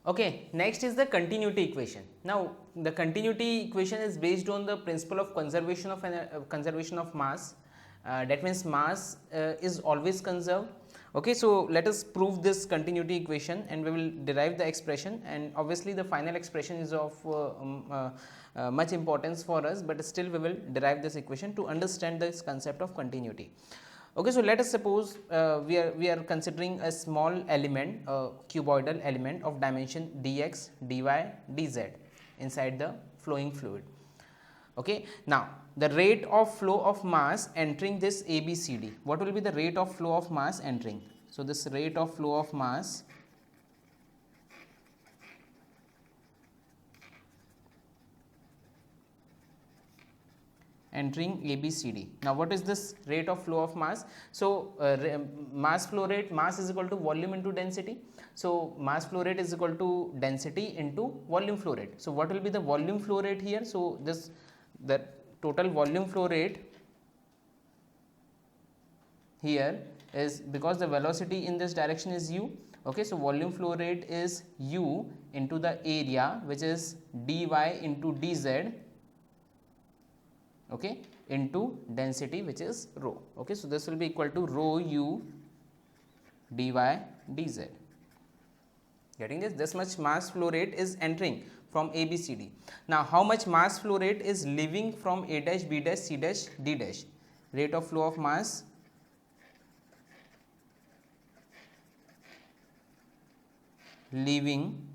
Okay, next is the continuity equation. Now, the continuity equation is based on the principle of conservation of mass. That means mass is always conserved. Okay, so let us prove this continuity equation, and we will derive the expression, and obviously the final expression is of much importance for us, but still we will derive this equation to understand this concept of continuity. Okay, so let us suppose we are considering a small element, cuboidal element of dimension dx, dy, dz inside the flowing fluid. Okay, now the rate of flow of mass entering this ABCD. What will be the rate of flow of mass entering? So this rate of flow of mass entering ABCD. Now, what is this rate of flow of mass? So, mass flow rate, mass is equal to volume into density. So, mass flow rate is equal to density into volume flow rate. So, what will be the volume flow rate here? So, this the total volume flow rate here is, because the velocity in this direction is u. Okay, so volume flow rate is u into the area, which is dy into dz, okay, into density, which is rho. Okay, so this will be equal to rho u dy dz. Getting this much mass flow rate is entering from ABCD. Now, how much mass flow rate is leaving from A dash, B dash, C dash, D dash? Rate of flow of mass leaving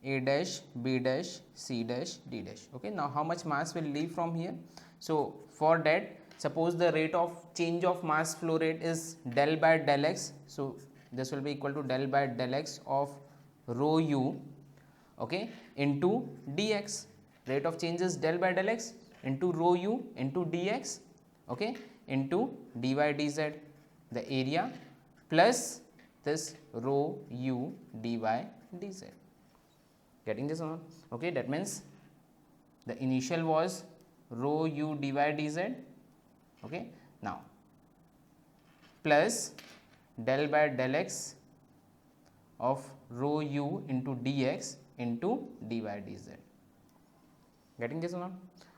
A dash, B dash, C dash, D dash. Okay, now how much mass will leave from here? So, for that, suppose the rate of change of mass flow rate is del by del x. So, this will be equal to del by del x of rho u, okay, into dx. Rate of change is del by del x into rho u into dx, okay, into dy dz, the area, plus this rho u dy dz. Getting this or not? Okay, that means the initial was rho u dy dz, okay, now plus del by del x of rho u into dx into dy dz. Getting this or not?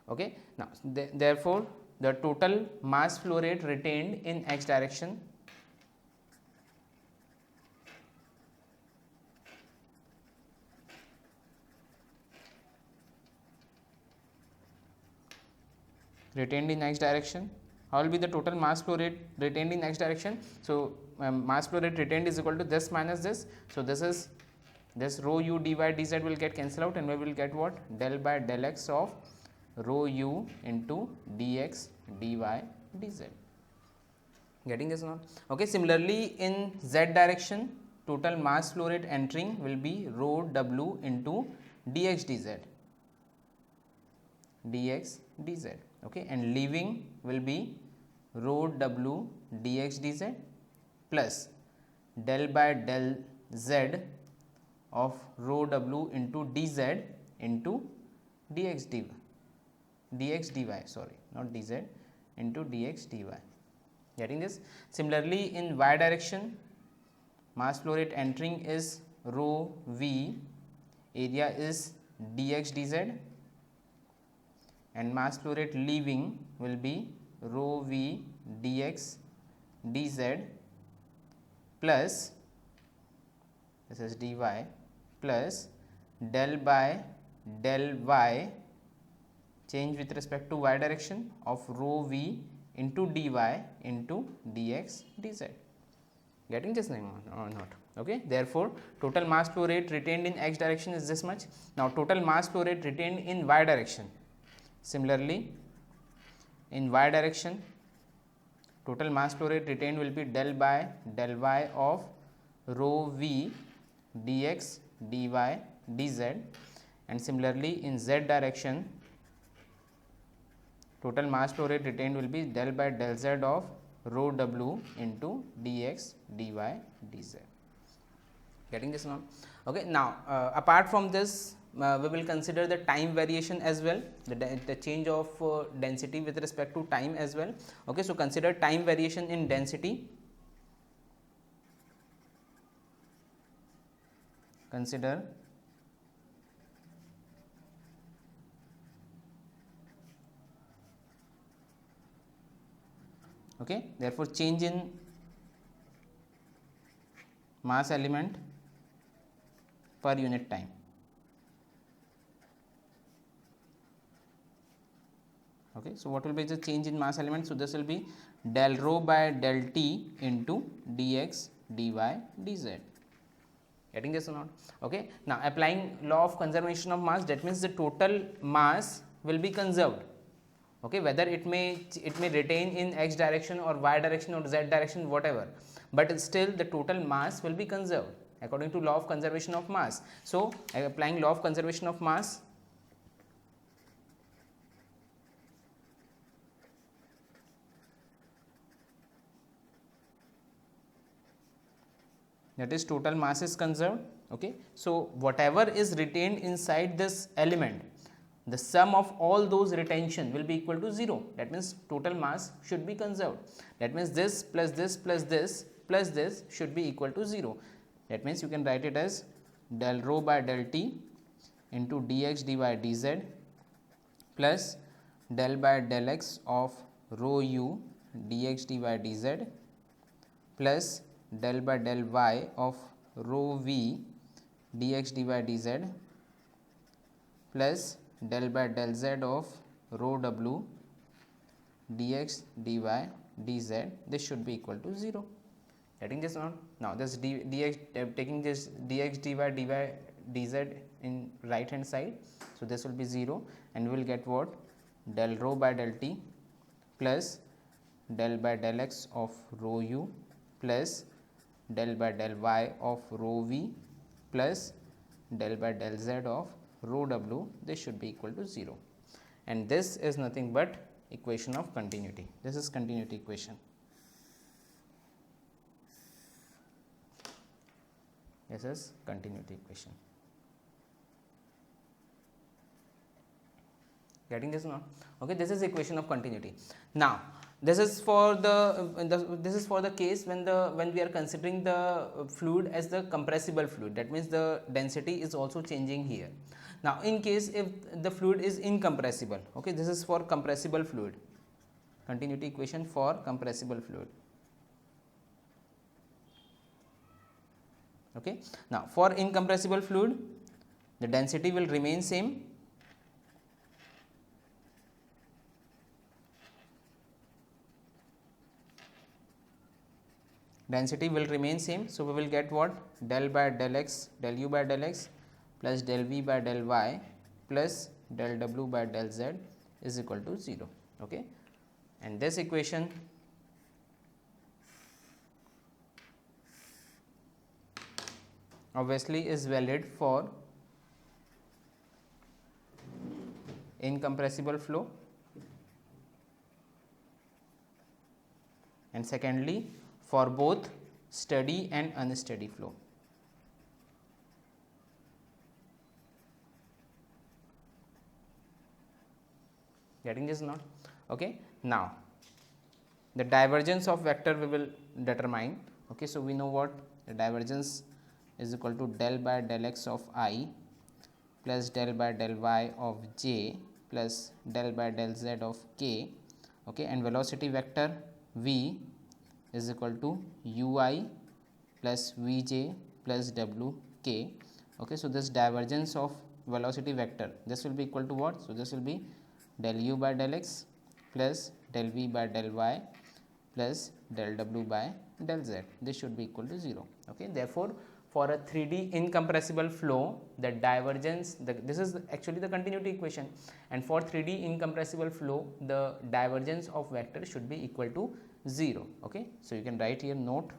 Okay, now therefore the total mass flow rate retained in x direction retained in x direction. How will be the total mass flow rate retained in x direction? So, mass flow rate retained is equal to this minus this. So, this is this rho u dy dz will get cancelled out, and we will get what? Del by del x of rho u into dx dy dz. Getting this or not? Okay, similarly in z direction, total mass flow rate entering will be rho w into dx dz, dx dz, okay, and leaving will be rho w dx dz plus del by del z of rho w into dz into dx dy, dx dy, sorry, not dz, into dx dy. Getting this? Similarly in y direction, mass flow rate entering is rho v, area is dx dz, and mass flow rate leaving will be rho v dx dz plus, this is dy, plus del by del y, change with respect to y direction, of rho v into dy into dx dz. Getting this thing or not? Okay, therefore total mass flow rate retained in x direction is this much. Now total mass flow rate retained in y direction. Similarly, in y direction, total mass flow rate retained will be del by del y of rho v dx dy dz, and similarly in z direction, total mass flow rate retained will be del by del z of rho w into dx dy dz. Getting this now? Okay, now apart from this, we will consider the time variation as well, the change of density with respect to time as well. Okay, so consider time variation in density. consider okay, therefore change in mass element per unit time. Okay, so what will be the change in mass element? So this will be del rho by del t into dx dy dz. Getting this or not? Okay. Now applying law of conservation of mass, that means the total mass will be conserved. Okay, whether it may retain in x direction or y direction or z direction, whatever, but still the total mass will be conserved according to law of conservation of mass. So applying law of conservation of mass, that is total mass is conserved. Okay, so whatever is retained inside this element, the sum of all those retention will be equal to 0. That means total mass should be conserved. That means this plus this plus this plus this should be equal to 0. That means you can write it as del rho by del t into dx dy dz plus del by del x of rho u dx dy dz plus del by del y of rho v dx dy dz plus del by del z of rho w dx dy dz. This should be equal to 0. Getting this now? Now this dx, taking this dx dy dz in right hand side, so this will be 0 and we will get what? Del rho by del t plus del by del x of rho u plus del by del y of rho v plus del by del z of rho w. This should be equal to 0, and this is nothing but equation of continuity. This is continuity equation. This is continuity equation. Getting this now? Okay, this is equation of continuity. Now this is for the case when we are considering the fluid as the compressible fluid. That means the density is also changing here. Now in case if the fluid is incompressible, okay, this is for compressible fluid. Continuity equation for compressible fluid. Okay. Now for incompressible fluid, the density will remain same. Density will remain same. So we will get what? Del by del x, del u by del x plus del v by del y plus del w by del z is equal to 0. Okay. And this equation obviously is valid for incompressible flow, and secondly for both steady and unsteady flow. Getting this not? Okay. Now the divergence of vector we will determine. Okay, so we know what the divergence is equal to del by del x of I plus del by del y of j plus del by del z of k. Okay, and velocity vector v is equal to ui plus vj plus wk. Okay, so this divergence of velocity vector, this will be equal to what? So this will be del u by del x plus del v by del y plus del w by del z. This should be equal to 0. Okay, therefore for a 3D incompressible flow, the divergence, this is actually the continuity equation, and for 3D incompressible flow, the divergence of vector should be equal to 0. Okay, so you can write here note.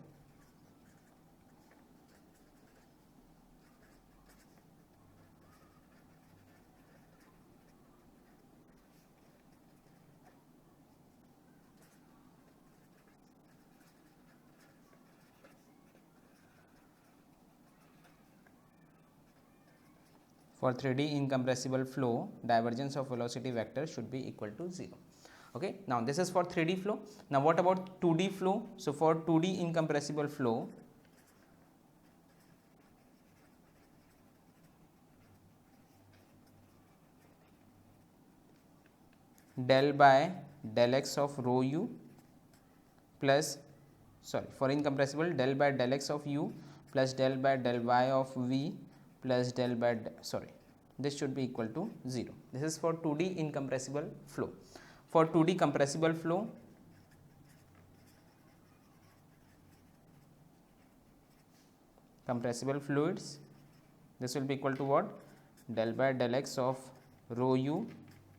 For 3D incompressible flow, divergence of velocity vector should be equal to 0. Okay. Now this is for 3D flow. Now what about 2D flow? So for 2D incompressible flow, del by del x of rho u plus, sorry, for incompressible, del by del x of u plus del by del y of v plus del by sorry, this should be equal to 0. This is for 2D incompressible flow. For 2D compressible flow, compressible fluids, this will be equal to what? Del by del x of rho u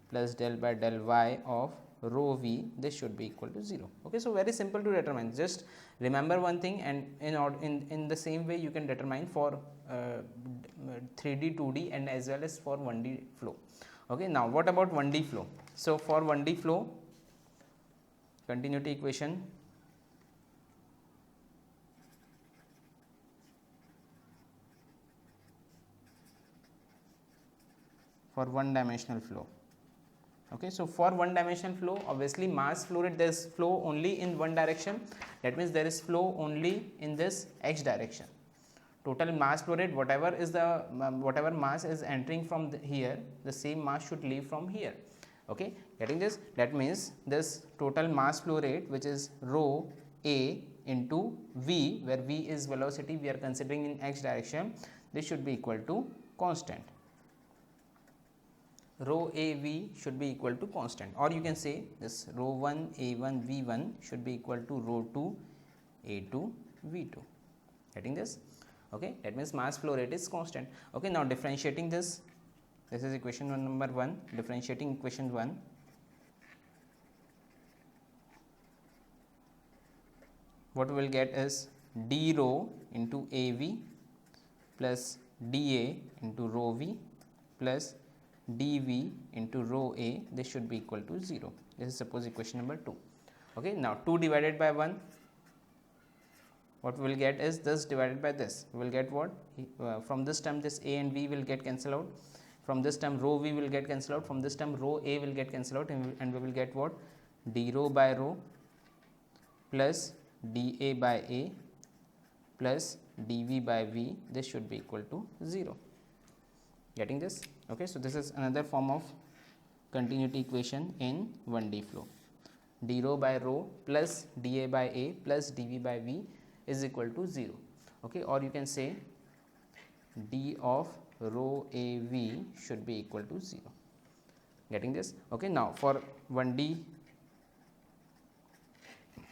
plus del by del y of rho v, this should be equal to 0. Okay, so very simple to determine. Just remember one thing, and in the same way you can determine for 3D, 2D and as well as for 1D flow. Okay, now what about 1D flow? So for 1D flow, continuity equation, for one dimensional flow. Okay, so for one dimensional flow, obviously mass flow rate, there is flow only in one direction, that means there is flow only in this x direction. Total mass flow rate, whatever is the whatever mass is entering from here, the same mass should leave from here. Okay, getting this? That means this total mass flow rate, which is rho a into v, where v is velocity we are considering in x direction, this should be equal to constant. Rho a v should be equal to constant, or you can say this rho 1 a 1 v 1 should be equal to rho 2 a 2 v 2. Getting this? Okay, that means mass flow rate is constant. Okay, now differentiating this, this is equation number 1, differentiating equation 1, what we will get is d rho into a v plus dA into rho v plus dV into rho a, this should be equal to 0. This is suppose equation number 2. Okay, now 2 divided by 1, what we will get is this divided by this. We will get what? From this term this a and v will get cancelled out, from this term rho v will get cancelled out, from this term rho a will get cancelled out, and we will get what? d rho by rho plus dA by a plus dV by v, this should be equal to 0. Getting this? Okay, so this is another form of continuity equation in 1D flow. d rho by rho plus dA by a plus dV by v is equal to 0. Okay, or you can say d of rho a v should be equal to 0. Getting this? Okay, now for 1D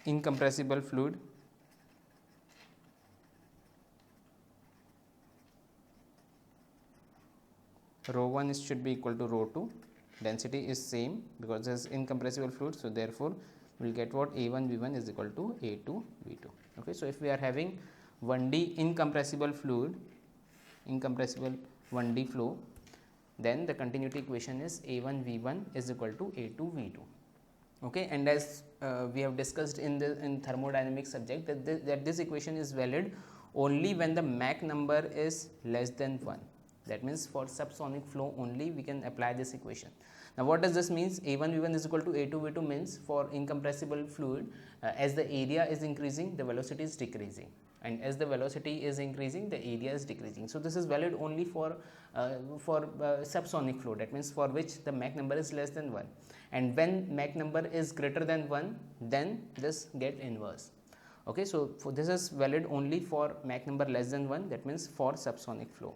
incompressible fluid, rho 1 should be equal to rho 2, density is same because this is incompressible fluid, so therefore we will get what? A1 V1 is equal to A2 V2. Okay, so if we are having 1D incompressible fluid, incompressible 1D flow, then the continuity equation is A1 V1 is equal to A2 V2. Okay, and as we have discussed in the thermodynamics subject, that this equation is valid only when the Mach number is less than 1. That means for subsonic flow only we can apply this equation. Now what does this means? A1 V1 is equal to A2 V2 means for incompressible fluid, as the area is increasing, the velocity is decreasing, and as the velocity is increasing, the area is decreasing. So this is valid only for subsonic flow, that means for which the Mach number is less than 1, and when Mach number is greater than 1, then this get inverse. Okay, so this is valid only for Mach number less than 1, that means for subsonic flow.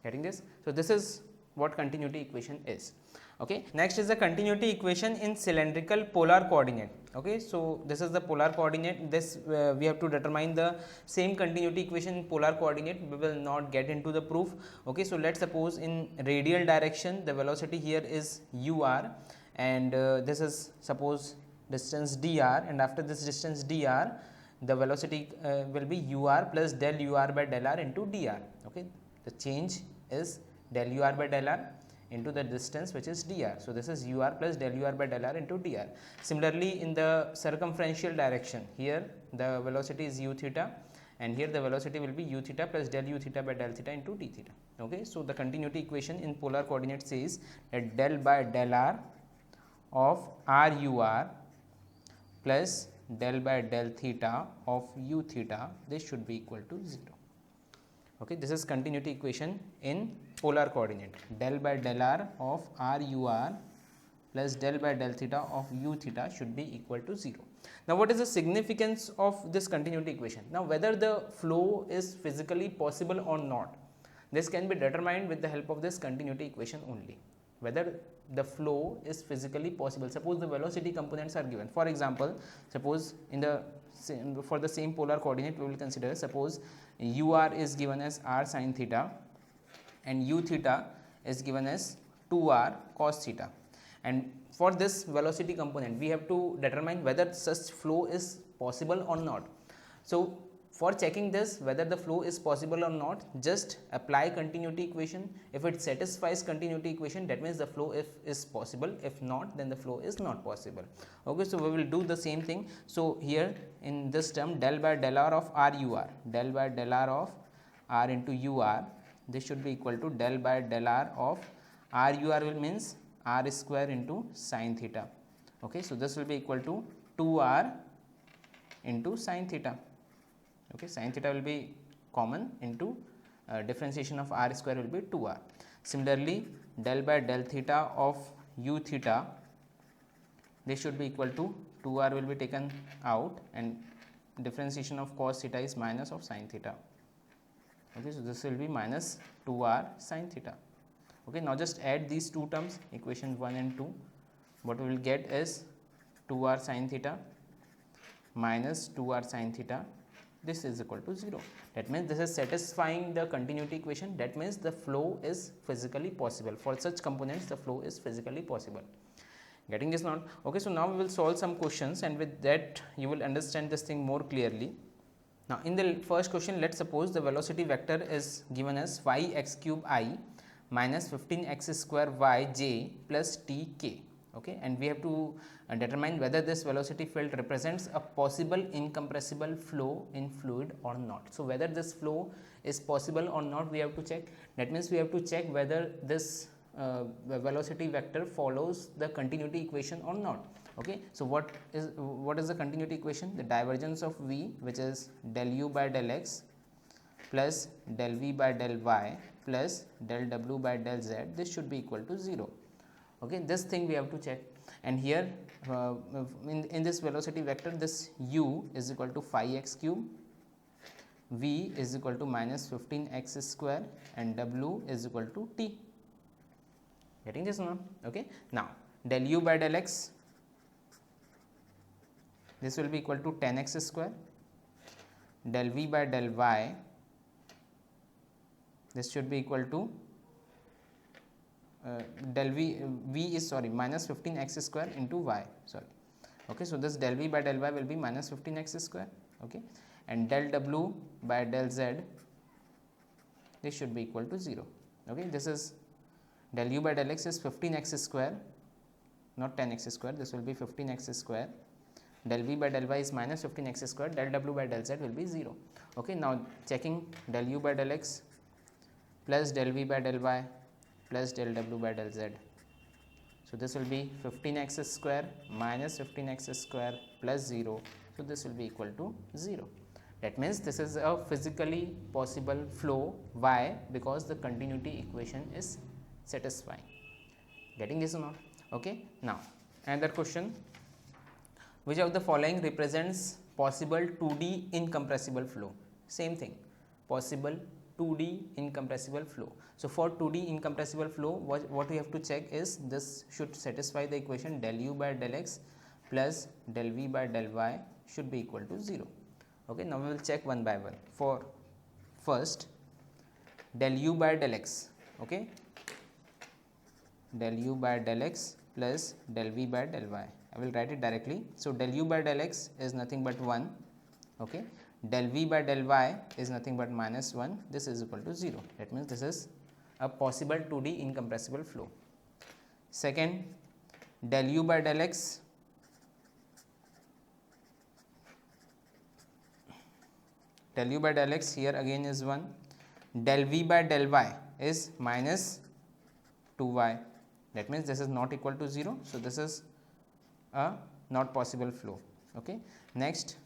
Getting this? So this is what continuity equation is. Okay, next is the continuity equation in cylindrical polar coordinate. Okay, so this is the polar coordinate. This we have to determine the same continuity equation in polar coordinate. We will not get into the proof. Okay, so let's suppose in radial direction the velocity here is ur, and this is suppose distance dr, and after this distance dr the velocity will be ur plus del ur by del r into dr. Okay, the change is del ur by del r into the distance which is dr. So this is ur plus del ur by del r into dr. Similarly, in the circumferential direction, here the velocity is u theta, and here the velocity will be u theta plus del u theta by del theta into d theta. Okay, so the continuity equation in polar coordinate says that del by del r of r ur plus del by del theta of u theta, this should be equal to 0. Okay, this is continuity equation in polar coordinate, del by del r of r u r plus del by del theta of u theta should be equal to 0. Now, what is the significance of this continuity equation? Now, whether the flow is physically possible or not, this can be determined with the help of this continuity equation only. Whether the flow is physically possible. Suppose the velocity components are given. For example, suppose in the for the same polar coordinate we will consider, suppose ur is given as r sin theta and u theta is given as 2r cos theta, and for this velocity component we have to determine whether such flow is possible or not. So, for checking this whether the flow is possible or not, just apply continuity equation. If it satisfies continuity equation, that means the flow is possible. If not, then the flow is not possible. Okay, so we will do the same thing. So, here in this term del by del r of r u r, del by del r of r into u r, this should be equal to del by del r of r u r will means r square into sin theta. Okay, so this will be equal to 2r into sin theta. Okay, sin theta will be common into differentiation of r square will be 2r. Similarly, del by del theta of u theta, this should be equal to 2r will be taken out and differentiation of cos theta is minus of sin theta. Okay, so this will be minus 2r sin theta. Okay, now just add these two terms, equation 1 and 2. What we will get is 2r sin theta minus 2r sin theta. This is equal to 0. That means this is satisfying the continuity equation. That means the flow is physically possible. For such components, the flow is physically possible. Getting this now? Okay, so now we will solve some questions, and with that you will understand this thing more clearly. Now, in the first question, let's suppose the velocity vector is given as phi x cube I minus 15x square y j plus t k. Okay, and we have to determine whether this velocity field represents a possible incompressible flow in fluid or not. So, whether this flow is possible or not, we have to check. That means we have to check whether this velocity vector follows the continuity equation or not. Okay, so what is the continuity equation? The divergence of v, which is del u by del x plus del v by del y plus del w by del z, this should be equal to 0. Okay, this thing we have to check, and here in this velocity vector, this u is equal to phi x cube, v is equal to minus 15x square, and w is equal to t. Getting this now? Okay, now del u by del x, this will be equal to 10x square, del v by del y, this should be equal to del v is minus 15x square into y, sorry. Okay, so this del v by del y will be minus 15x square. Okay, and del w by del z, this should be equal to 0. Okay, this is del u by del x is 15x square, not 10x square, this will be 15x square. Del v by del y is minus 15x square, del w by del z will be 0. Okay, now checking del u by del x plus del v by del y plus del w by del z. So, this will be 15x square minus 15x square plus 0. So, this will be equal to 0. That means this is a physically possible flow. Why? Because the continuity equation is satisfying. Getting this or not? Okay. Now, another question. Which of the following represents possible 2D incompressible flow? Same thing, possible 2D incompressible flow. So, for 2D incompressible flow, what we have to check is this should satisfy the equation del u by del x plus del v by del y should be equal to 0. Okay, now we will check one by one. For first, del u by del x, okay, del u by del x plus del v by del y. I will write it directly. So, del u by del x is nothing but 1, okay. Del v by del y is nothing but minus 1, this is equal to 0. That means this is a possible 2D incompressible flow. Second, del u by del x here again is 1, del v by del y is minus 2y, that means this is not equal to 0. So, this is a not possible flow. Okay. Next,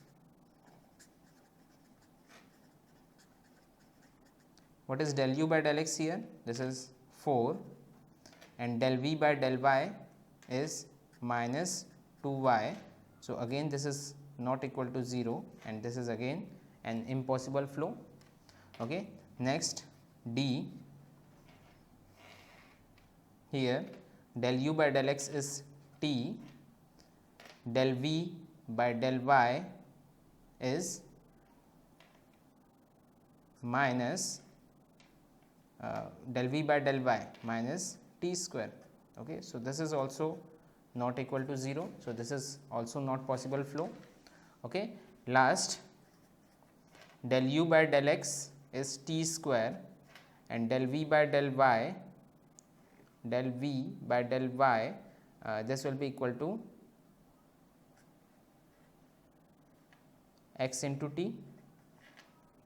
what is del u by del x here? This is 4, and del v by del y is minus 2y. So, again this is not equal to 0, and this is again an impossible flow. Okay. Next, D, here del u by del x is t, del v by del y is minus del v by del y minus t square. Okay. So, this is also not equal to 0. So, this is also not possible flow. Okay. Last, del u by del x is t square, and del v by del y, this will be equal to x into t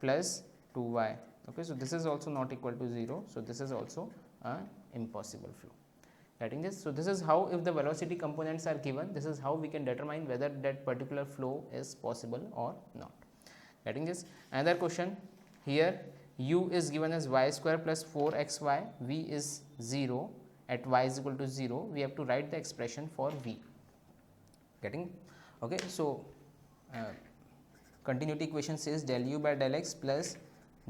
plus 2y. Okay. So, this is also not equal to 0. So, this is also an impossible flow. Getting this? So, this is how, if the velocity components are given, this is how we can determine whether that particular flow is possible or not. Getting this? Another question here, u is given as y square plus 4xy, v is 0 at y is equal to 0. We have to write the expression for v. Getting? Okay. So, continuity equation says del u by del x plus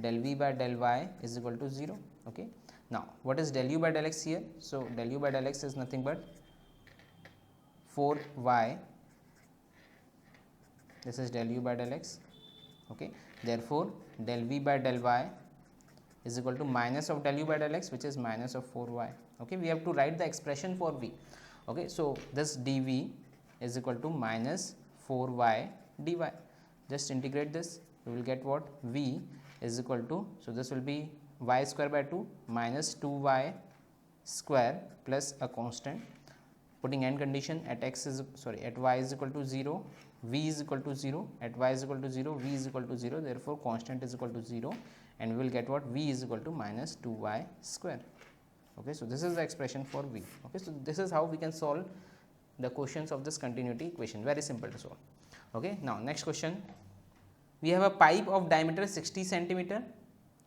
del v by del y is equal to 0. Okay. Now, what is del u by del x here? So, del u by del x is nothing but 4y, this is del u by del x. Okay. Therefore, del v by del y is equal to minus of del u by del x, which is minus of 4y. Okay. We have to write the expression for v. Okay. So, this dv is equal to minus 4y dy. Just integrate this, we will get what? V is equal to, so this will be y square by 2 minus 2y square plus a constant, putting end condition at x is, at y is equal to 0, v is equal to 0, at y is equal to 0, v is equal to 0, therefore constant is equal to 0, and we will get what? V is equal to minus 2y square. Okay. So, this is the expression for v. Okay. So, this is how we can solve the questions of this continuity equation, very simple to solve. Okay. Now, next question, we have a pipe of diameter 60 centimeter.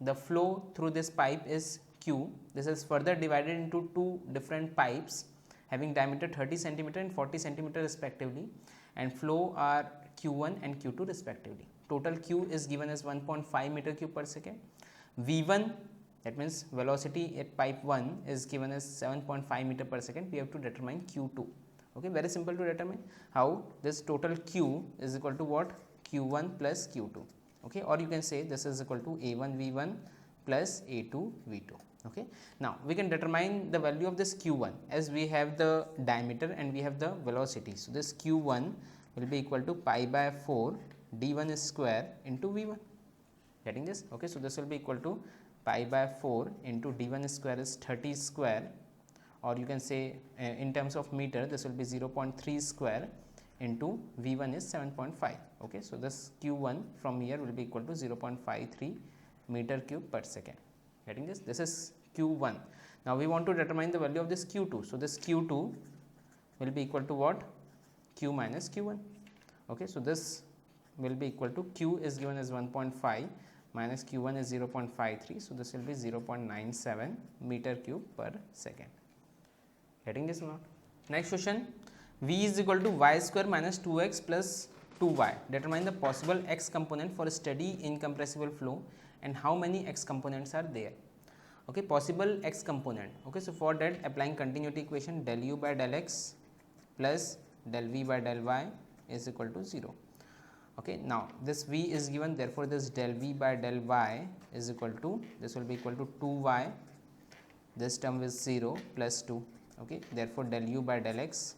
The flow through this pipe is Q. This is further divided into two different pipes having diameter 30 centimeter and 40 centimeter respectively, and flow are Q1 and Q2 respectively. Total Q is given as 1.5 meter cube per second. V1, that means velocity at pipe 1 is given as 7.5 meter per second. We have to determine Q2. Okay, very simple to determine. How? This total Q is equal to what? Q1 plus Q2. Okay, or you can say this is equal to A1 V1 plus A2 V2. Okay. Now, we can determine the value of this Q1 as we have the diameter and we have the velocity. So, this Q1 will be equal to pi by 4 d1 square into V1. Getting this? Okay. So, this will be equal to pi by 4 into d1 square is 30 square, or you can say in terms of meter this will be 0.3 square into V1 is 7.5. Okay. So, this Q1 from here will be equal to 0.53 meter cube per second. Getting this? This is Q1. Now, we want to determine the value of this Q2. So, this Q2 will be equal to what? Q minus Q1. Okay. So, this will be equal to Q is given as 1.5 minus Q1 is 0.53. So, this will be 0.97 meter cube per second. Getting this or not? Next question. V is equal to y square minus 2x plus 2y. Determine the possible x component for a steady incompressible flow and how many x components are there. Okay, possible x component. Okay, so for that applying continuity equation del u by del x plus del v by del y is equal to 0. Okay, now this v is given, therefore this del v by del y is equal to, this will be equal to 2y, this term is 0 plus 2. Okay, therefore del u by del x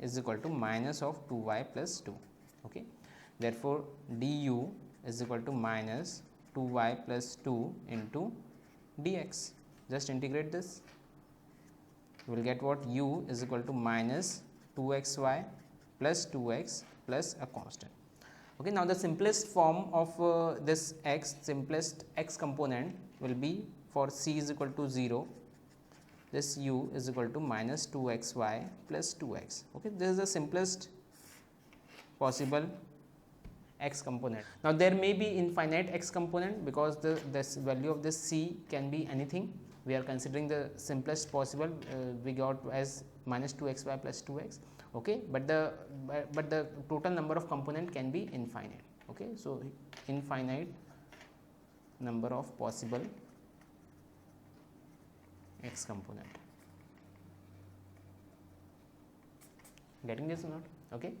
is equal to minus of 2y plus 2. Okay. Therefore, du is equal to minus 2y plus 2 into dx. Just integrate this. We will get what? U is equal to minus 2xy plus 2x plus a constant. Okay. Now, the simplest form of this x, simplest x component will be for c is equal to 0. This u is equal to minus 2xy plus 2x. Okay. This is the simplest possible x component. Now there may be infinite x component because this value of this c can be anything. We are considering the simplest possible, we got as minus 2xy plus 2x, okay, but the total number of component can be infinite, okay. So infinite number of possible x component. Getting this or not? Okay.